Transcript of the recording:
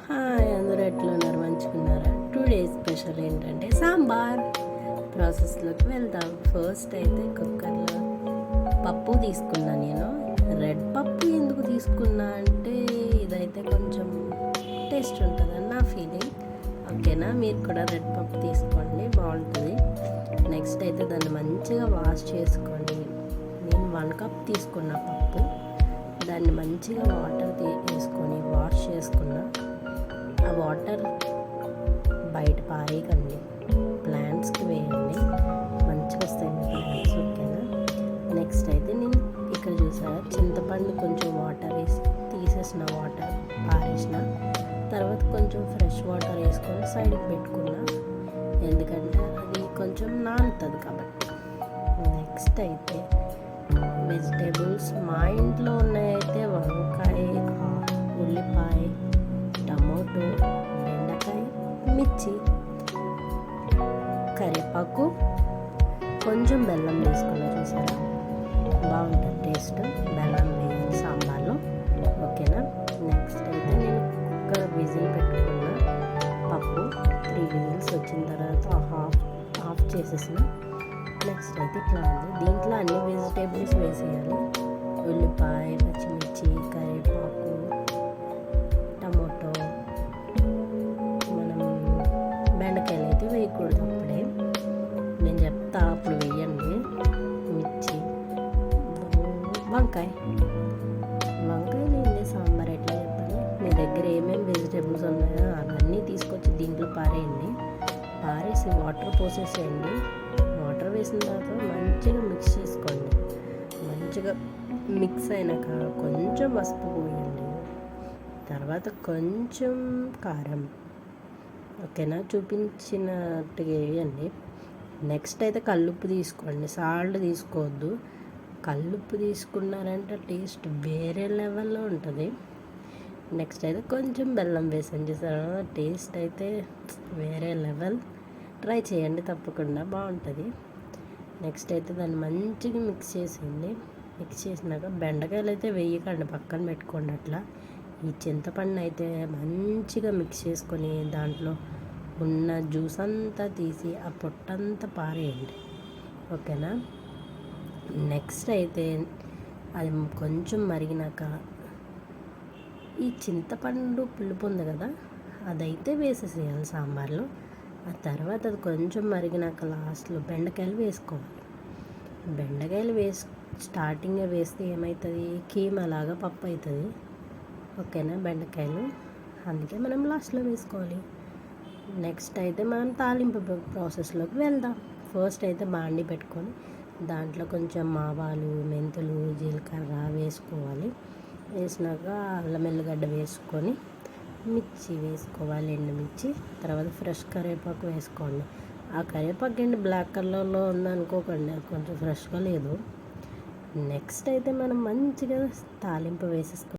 Hi, అందరూ ఎట్లా ఉన్నారు? మంచుకున్నారా? టుడే స్పెషల్ ఏంటంటే సాంబార్. ప్రాసెస్లోకి వెళ్దాం. ఫస్ట్ అయితే కుక్కర్లో పప్పు తీసుకున్నా. నేను రెడ్ పప్పు ఎందుకు తీసుకున్నా అంటే ఇదైతే కొంచెం టేస్ట్ ఉంటుందని నా ఫీలింగ్. ఓకేనా? మీరు కూడా రెడ్ పప్పు తీసుకోండి, బాగుంటుంది. నెక్స్ట్ అయితే దాన్ని మంచిగా వాష్ చేసుకొని, నేను 1 కప్ తీసుకున్న పప్పు, దాన్ని మంచిగా వాటర్ వేసుకొని వాష్ చేసుకున్నా. ఆ వాటర్ బయట పారేయకండి, ప్లాంట్స్కి వేయండి, మంచిగా వస్తాయి ప్లాంట్స్. ఓకేనా? నెక్స్ట్ అయితే నేను ఇక్కడ చూసారా, చింతపండు కొంచెం వాటర్ వేసి తీసేసిన, వాటర్ పారేసిన తర్వాత కొంచెం ఫ్రెష్ వాటర్ వేసుకొని సైడ్కి పెట్టుకున్నా, ఎందుకంటే అది కొంచెం నానుతుంది కాబట్టి. నెక్స్ట్ అయితే వెజిటేబుల్స్ మా ఇంట్లో ఉన్నాయైతే వంకాయ, ఉల్లిపాయ, టమోటో, బెండకాయ, మిర్చి, కరివేపాకు, కొంచెం బెల్లం వేసుకున్నా. చూసారా, బాగుంటుంది టేస్ట్. బెల్లం వేయాలి సాంబార్లో. ఓకేనా? నెక్స్ట్ అయితే నేను కుక్కర్ విజిల్ పెట్టుకున్న పప్పు 3 విజిల్స్ వచ్చిన తర్వాత ఆఫ్ చేసేసిన. నెక్స్ట్ అయితే ఇట్లా ఉంది. దీంట్లో అన్ని వెజిటేబుల్స్ వేసేయాలి. ఉల్లిపాయ, పచ్చిమిర్చి, కరివేపాకు, టమోటో. మనం బెండకాయలు అయితే వేయకూడదు అప్పుడే, నేను చెప్తా అప్పుడు వేయండి. మిర్చి, వంకాయ లేని సాంబార్ ఎట్లా చెప్పాలి? మీ దగ్గర ఏమేమి వెజిటేబుల్స్ ఉన్నాయో అవన్నీ తీసుకొచ్చి దీంట్లో పారేయండి. పారేసి వాటర్ పోసేసేయండి. వాటర్ వేసిన తర్వాత మంచిగా మిక్స్ చేసుకోండి. మంచిగా మిక్స్ అయినాక కొంచెం పసుపు పోయండి, తర్వాత కొంచెం కారం. ఓకేనా? చూపించినట్టుగా వేయండి. నెక్స్ట్ అయితే కల్లుప్పు తీసుకోండి, సాల్ట్ తీసుకోవద్దు. కల్లుప్పు తీసుకున్నారంటే టేస్ట్ వేరే లెవెల్లో ఉంటుంది. నెక్స్ట్ అయితే కొంచెం బెల్లం వేసాను. చేసారా, టేస్ట్ అయితే వేరే లెవెల్. ట్రై చేయండి తప్పకుండా, బాగుంటుంది. నెక్స్ట్ అయితే దాన్ని మంచిగా మిక్స్ చేసేయండి. మిక్స్ చేసినాక బెండకాయలు అయితే వేయకండి, పక్కన పెట్టుకోండి. అట్లా ఈ చింతపండు అయితే మంచిగా మిక్స్ చేసుకొని దాంట్లో ఉన్న జ్యూస్ అంతా తీసి ఆ పొట్టంతా పారేయండి. ఓకేనా? నెక్స్ట్ అయితే అది కొంచెం మరిగినాక ఈ చింతపండు పులుపు ఉంది కదా, అదైతే వేసేసేయాలి సాంబార్లో. ఆ తర్వాత అది కొంచెం మరిగినాక లాస్ట్లో బెండకాయలు వేసుకోవాలి. బెండకాయలు స్టార్టింగ్గా వేస్తే ఏమవుతుంది, కీమా లాగా పప్పు అవుతుంది. ఓకేనా? బెండకాయలు అందుకే మనం లాస్ట్లో వేసుకోవాలి. నెక్స్ట్ అయితే మనం తాలింపు ప్రాసెస్లోకి వెళ్దాం. ఫస్ట్ అయితే బాండి పెట్టుకొని దాంట్లో కొంచెం ఆవాలు, మెంతులు, జీలకర్ర వేసుకోవాలి. వేసినాక అల్లం వెల్లిగడ్డ వేసుకొని మిర్చి వేసుకోవాలి, ఎండుమిర్చి. తర్వాత ఫ్రెష్ కరివేపాకు వేసుకోండి. ఆ కరివేపాకు ఏంటి బ్లాక్ కలర్లో ఉందనుకోకండి, అది కొంచెం ఫ్రెష్గా లేదు. నెక్స్ట్ అయితే మనం మంచిగా తాలింపు వేసేసుకోవాలి.